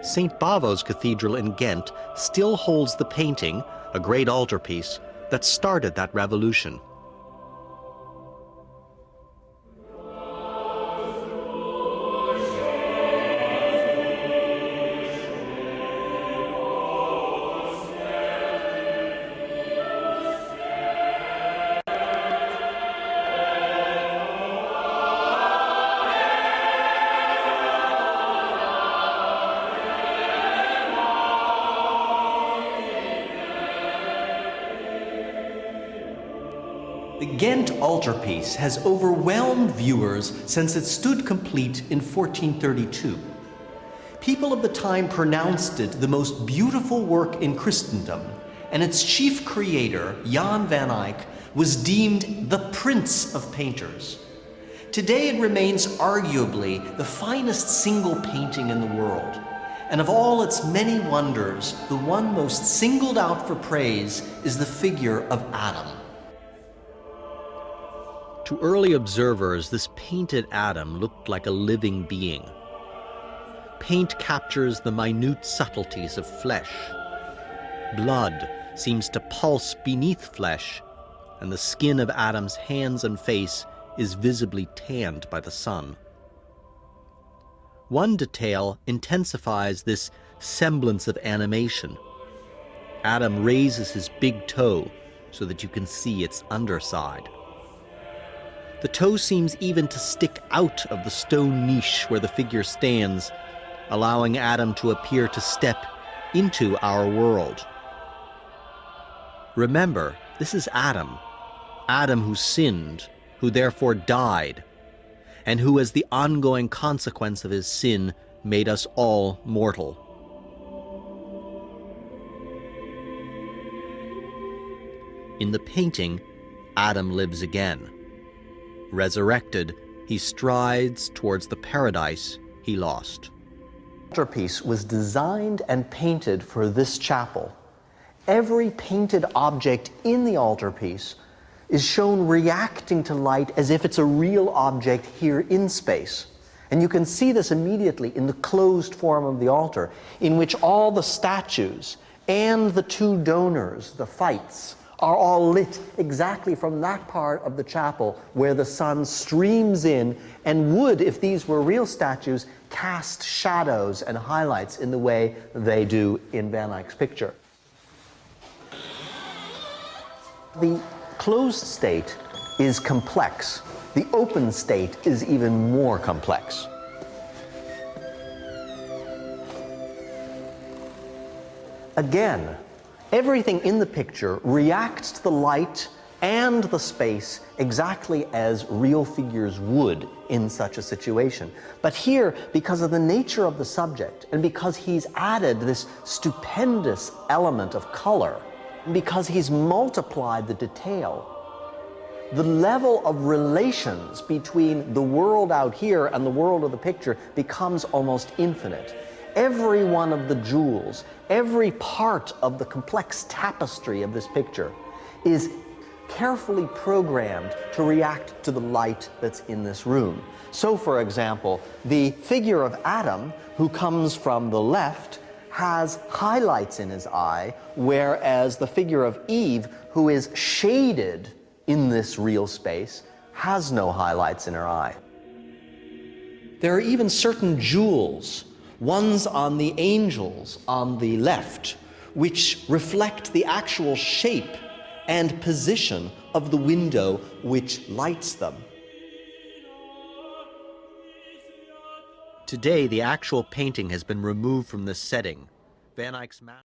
St. Bavo's Cathedral in Ghent still holds the painting, a great altarpiece, that started that revolution. The Ghent Altarpiece has overwhelmed viewers since it stood complete in 1432. People of the time pronounced it the most beautiful work in Christendom, and its chief creator, Jan van Eyck, was deemed the prince of painters. Today it remains arguably the finest single painting in the world, and of all its many wonders, the one most singled out for praise is the figure of Adam. To early observers, this painted Adam looked like a living being. Paint captures the minute subtleties of flesh. Blood seems to pulse beneath flesh, and the skin of Adam's hands and face is visibly tanned by the sun. One detail intensifies this semblance of animation. Adam raises his big toe so that you can see its underside. The toe seems even to stick out of the stone niche where the figure stands, allowing Adam to appear to step into our world. Remember, this is Adam who sinned, who therefore died, and who, as the ongoing consequence of his sin, made us all mortal. In the painting, Adam lives again. Resurrected, he strides towards the paradise he lost. The altarpiece was designed and painted for this chapel. Every painted object in the altarpiece is shown reacting to light as if it's a real object here in space. And you can see this immediately in the closed form of the altar, in which all the statues and the two donors, the fights, are all lit exactly from that part of the chapel where the sun streams in and would, if these were real statues, cast shadows and highlights in the way they do in Van Eyck's picture. The closed state is complex. The open state is even more complex. Again, everything in the picture reacts to the light and the space exactly as real figures would in such a situation. But here, because of the nature of the subject, and because he's added this stupendous element of color, because he's multiplied the detail, the level of relations between the world out here and the world of the picture becomes almost infinite. Every one of the jewels, every part of the complex tapestry of this picture is carefully programmed to react to the light that's in this room. So, for example, the figure of Adam, who comes from the left, has highlights in his eye, whereas the figure of Eve, who is shaded in this real space, has no highlights in her eye. There are even certain jewels, ones on the angels on the left, which reflect the actual shape and position of the window which lights them. Today, the actual painting has been removed from this setting. Van Eyck's